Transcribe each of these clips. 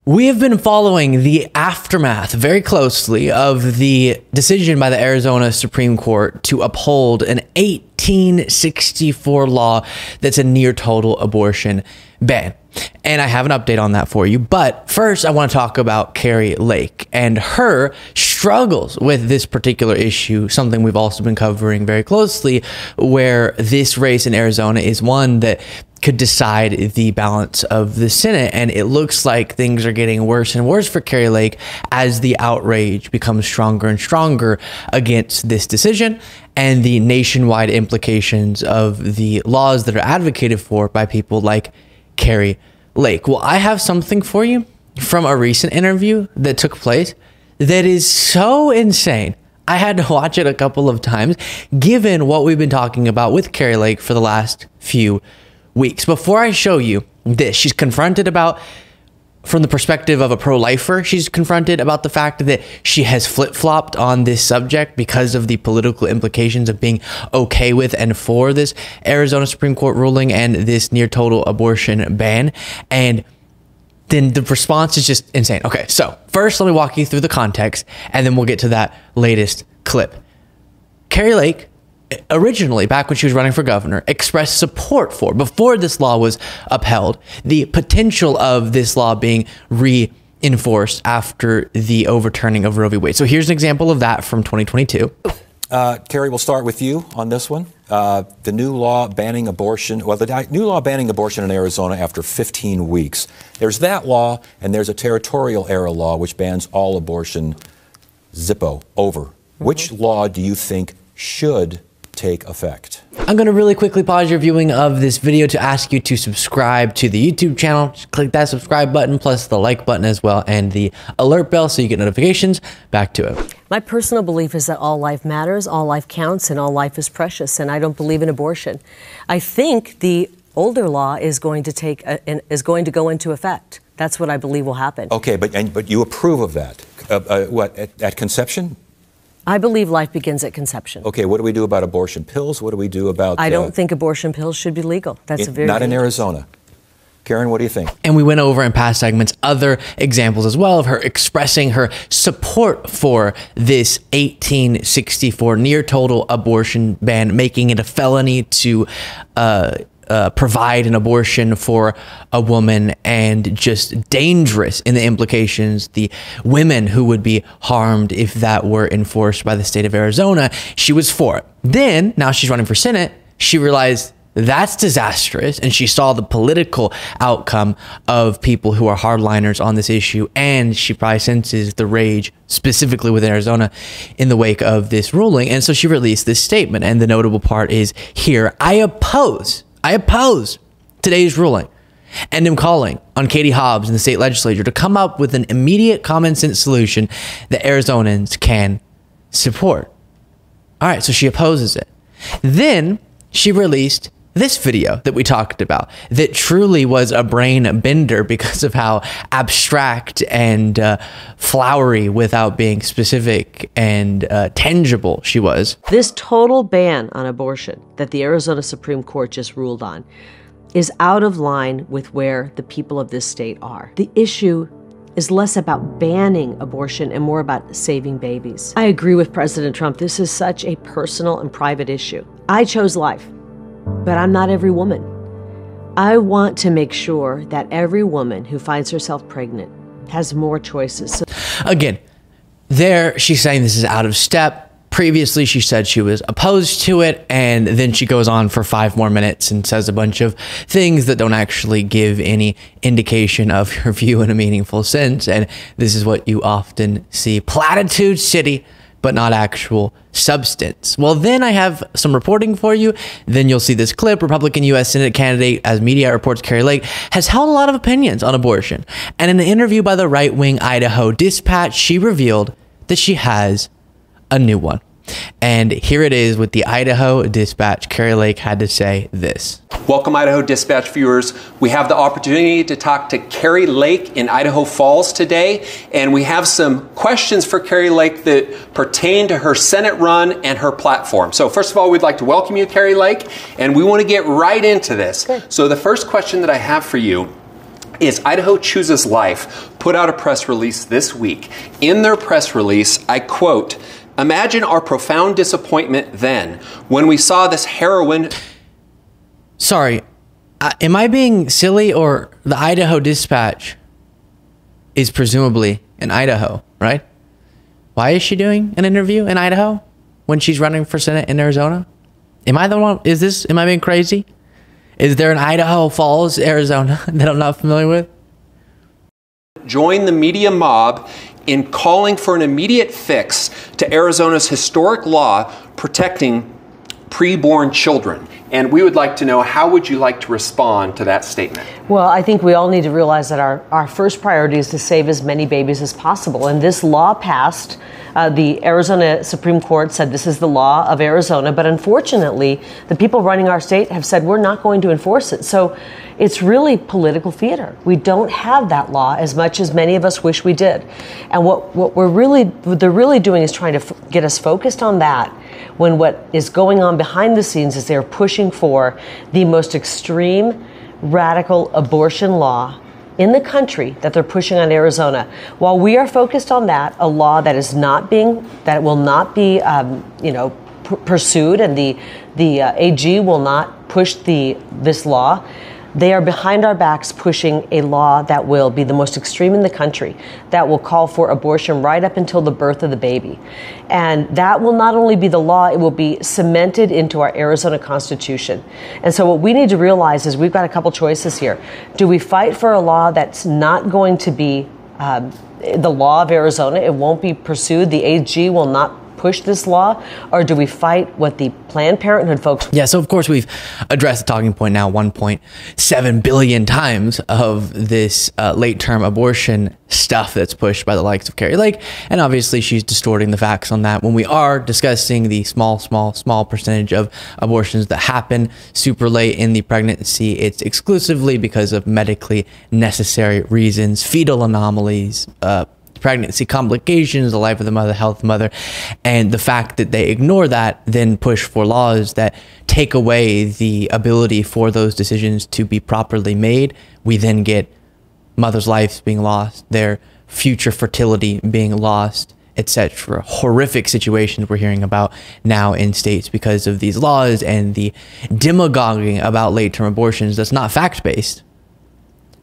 We have been following the aftermath very closely of the decision by the Arizona Supreme Court to uphold an 1864 law that's a near total abortion ban. And I have an update on that for you. But first, I want to talk about Kari Lake and her struggles with this particular issue, something we've also been covering very closely, where this race in Arizona is one that could decide the balance of the Senate. And it looks like things are getting worse and worse for Kari Lake as the outrage becomes stronger and stronger against this decision and the nationwide implications of the laws that are advocated for by people like Kari Lake. Well, I have something for you from a recent interview that took place that is so insane. I had to watch it a couple of times, given what we've been talking about with Kari Lake for the last few weeks. Before I show you this, she's confronted about, from the perspective of a pro-lifer, she's confronted about the fact that she has flip-flopped on this subject because of the political implications of being okay with and for this Arizona Supreme Court ruling and this near total abortion ban. And then the response is just insane. Okay, so first let me walk you through the context and then we'll get to that latest clip. Kari Lake, originally, back when she was running for governor, expressed support for, before this law was upheld, the potential of this law being reinforced after the overturning of Roe v. Wade. So here's an example of that from 2022. Kari, we'll start with you on this one. The new law banning abortion, well, the new law banning abortion in Arizona after 15 weeks. There's that law, and there's a territorial era law which bans all abortion, zippo, over. Which law do you think should take effect? I'm going to really quickly pause your viewing of this video to ask you to subscribe to the YouTube channel. Just click that subscribe button plus the like button as well and the alert bell so you get notifications. Back to it. My personal belief is that all life matters, all life counts, and all life is precious, and I don't believe in abortion. I think the older law is going to go into effect. That's what I believe will happen. Okay, but you approve of that? What, at conception? I believe life begins at conception. Okay, what do we do about abortion pills? What do we do about... I don't think abortion pills should be legal. That's not in Arizona. Karen, what do you think? And we went over in past segments other examples as well of her expressing her support for this 1864 near total abortion ban, making it a felony to provide an abortion for a woman, and just dangerous in the implications, the women who would be harmed if that were enforced by the state of Arizona. She was for it. Then, now she's running for Senate, she realized that's disastrous, and she saw the political outcome of people who are hardliners on this issue, and she probably senses the rage, specifically with Arizona, in the wake of this ruling, and so she released this statement, and the notable part is here: I oppose today's ruling, and am calling on Katie Hobbs and the state legislature to come up with an immediate common sense solution that Arizonans can support. All right, so she opposes it. Then she released this video that we talked about that truly was a brain bender because of how abstract and flowery, without being specific and tangible, she was. This total ban on abortion that the Arizona Supreme Court just ruled on is out of line with where the people of this state are. The issue is less about banning abortion and more about saving babies. I agree with President Trump. This is such a personal and private issue. I chose life, but I'm not every woman. I want to make sure that every woman who finds herself pregnant has more choices. Again, there she's saying this is out of step. Previously, she said she was opposed to it, and then she goes on for 5 more minutes and says a bunch of things that don't actually give any indication of her view in a meaningful sense. And this is what you often see: platitude city, but not actual substance. Well, then I have some reporting for you. Then you'll see this clip. Republican U.S. Senate candidate, as media reports, Kari Lake has held a lot of opinions on abortion. And in an interview by the right-wing Idaho Dispatch, she revealed that she has a new one. And here it is with the Idaho Dispatch. Kari Lake had to say this. Welcome, Idaho Dispatch viewers. We have the opportunity to talk to Kari Lake in Idaho Falls today, and we have some questions for Kari Lake that pertain to her Senate run and her platform. So first of all, we'd like to welcome you, Kari Lake, and we want to get right into this. Okay. So the first question that I have for you is Idaho Chooses Life put out a press release this week. In their press release, I quote, "Imagine our profound disappointment then when we saw this heroine." Sorry, am I being silly, or the Idaho Dispatch is presumably in Idaho, right? Why is she doing an interview in Idaho when she's running for Senate in Arizona? Am I the one? Am I being crazy? Is there an Idaho Falls, Arizona that I'm not familiar with? Join the media mob in calling for an immediate fix to Arizona's historic law protecting preborn children. And we would like to know, how would you like to respond to that statement? Well, I think we all need to realize that our first priority is to save as many babies as possible. And this law passed. The Arizona Supreme Court said this is the law of Arizona. But unfortunately, the people running our state have said we're not going to enforce it. So it's really political theater. We don't have that law as much as many of us wish we did. And what they're really doing is trying to get us focused on that, when what is going on behind the scenes is they're pushing for the most extreme, radical abortion law in the country that they're pushing on Arizona. While we are focused on that, a law that will not be, pursued, and the AG will not push this law. They are behind our backs pushing a law that will be the most extreme in the country, that will call for abortion right up until the birth of the baby. And that will not only be the law, it will be cemented into our Arizona Constitution. And so what we need to realize is we've got a couple choices here. Do we fight for a law that's not going to be the law of Arizona? It won't be pursued. The AG will not push this law, or do we fight what the Planned Parenthood folks? Yeah, so of course we've addressed the talking point now 1.7 billion times of this late-term abortion stuff that's pushed by the likes of Kari Lake, and obviously she's distorting the facts on that when we are discussing the small percentage of abortions that happen super late in the pregnancy. It's exclusively because of medically necessary reasons, fetal anomalies, pregnancy complications, the life of the mother, health of the mother, and the fact that they ignore that, then push for laws that take away the ability for those decisions to be properly made. We then get mothers' lives being lost, their future fertility being lost, etc. Horrific situations we're hearing about now in states because of these laws and the demagoguing about late-term abortions that's not fact-based,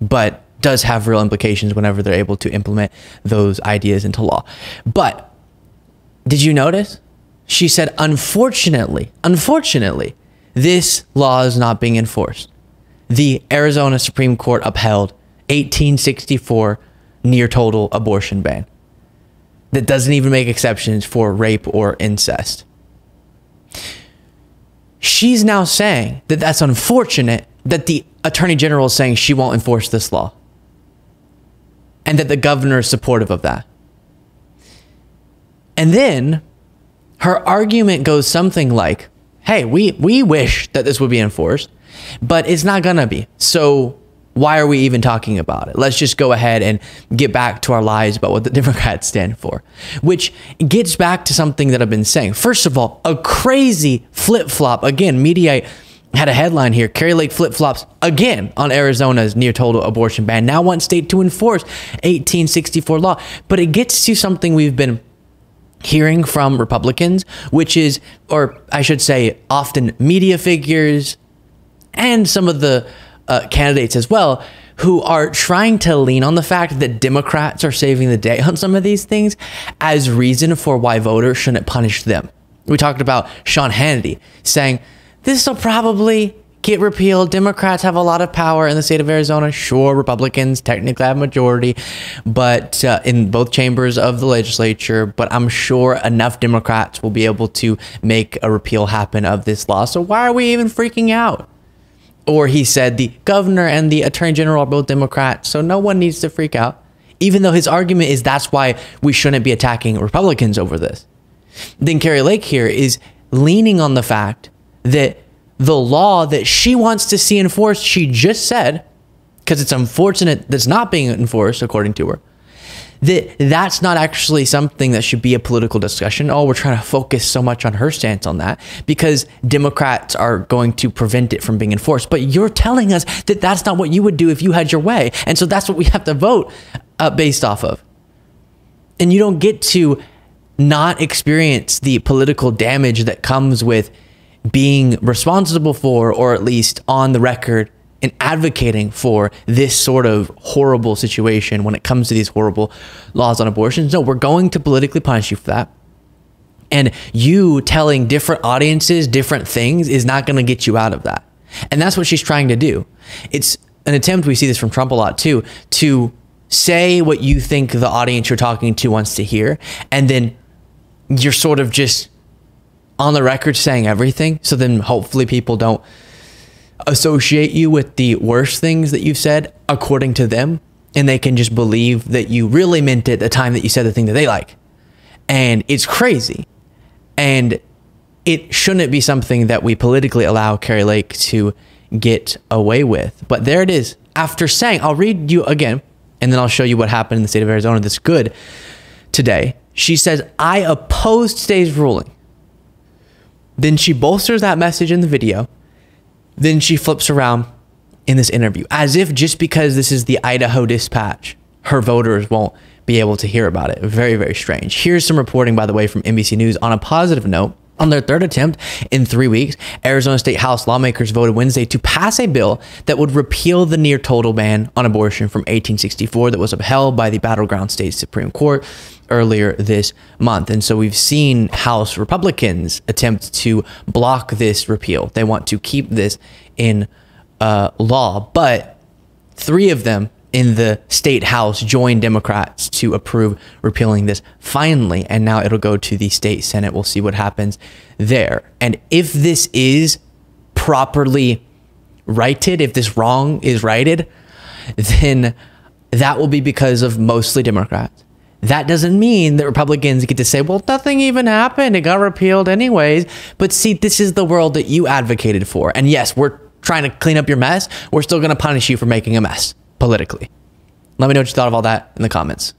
but does have real implications whenever they're able to implement those ideas into law. But did you notice? She said, unfortunately, this law is not being enforced. The Arizona Supreme Court upheld 1864 near total abortion ban that doesn't even make exceptions for rape or incest. She's now saying that that's unfortunate that the Attorney General is saying she won't enforce this law, and that the governor is supportive of that. And then her argument goes something like, hey, we wish that this would be enforced, but it's not gonna be. So why are we even talking about it? Let's just go ahead and get back to our lies about what the Democrats stand for, which gets back to something that I've been saying. First of all, a crazy flip-flop. Again, Mediaite had a headline here: Kari Lake flip-flops again on Arizona's near total abortion ban. Now wants state to enforce 1864 law. But it gets to something we've been hearing from Republicans, which is, or I should say, often media figures and some of the candidates as well, who are trying to lean on the fact that Democrats are saving the day on some of these things as reason for why voters shouldn't punish them. We talked about Sean Hannity saying, this will probably get repealed. Democrats have a lot of power in the state of Arizona. Sure, Republicans technically have majority, but in both chambers of the legislature, but I'm sure enough Democrats will be able to make a repeal happen of this law. So why are we even freaking out? Or he said the governor and the attorney general are both Democrats, so no one needs to freak out, even though his argument is that's why we shouldn't be attacking Republicans over this. Then Kari Lake here is leaning on the fact that the law that she wants to see enforced, she just said, because it's unfortunate that's not being enforced, according to her, that's not actually something that should be a political discussion. Oh, we're trying to focus so much on her stance on that because Democrats are going to prevent it from being enforced. But you're telling us that that's not what you would do if you had your way. And so that's what we have to vote based off of. And you don't get to not experience the political damage that comes with being responsible for, or at least on the record, and advocating for this sort of horrible situation when it comes to these horrible laws on abortion. No, we're going to politically punish you for that. And you telling different audiences different things is not going to get you out of that. And that's what she's trying to do. It's an attempt, we see this from Trump a lot too, to say what you think the audience you're talking to wants to hear. And then you're sort of just on the record saying everything. So then hopefully people don't associate you with the worst things that you've said according to them, and they can just believe that you really meant it the time that you said the thing that they like. And it's crazy, and it shouldn't be something that we politically allow Kari Lake to get away with. But there it is. After saying, I'll read you again and then I'll show you what happened in the state of Arizona that's good today. She says, I oppose today's ruling. Then she bolsters that message in the video. Then she flips around in this interview as if just because this is the Idaho Dispatch, her voters won't be able to hear about it. Very, very strange. Here's some reporting, by the way, from NBC News. On a positive note, on their third attempt in 3 weeks, Arizona State House lawmakers voted Wednesday to pass a bill that would repeal the near total ban on abortion from 1864 that was upheld by the battleground state Supreme Court earlier this month. And so we've seen House Republicans attempt to block this repeal. They want to keep this in law, but 3 of them in the state house joined Democrats to approve repealing this finally, and now it'll go to the state Senate. We'll see what happens there. And if this is properly righted, if this wrong is righted, then that will be because of mostly Democrats. That doesn't mean that Republicans get to say, well, nothing even happened. It got repealed anyways. But see, this is the world that you advocated for. And yes, we're trying to clean up your mess. We're still going to punish you for making a mess politically. Let me know what you thought of all that in the comments.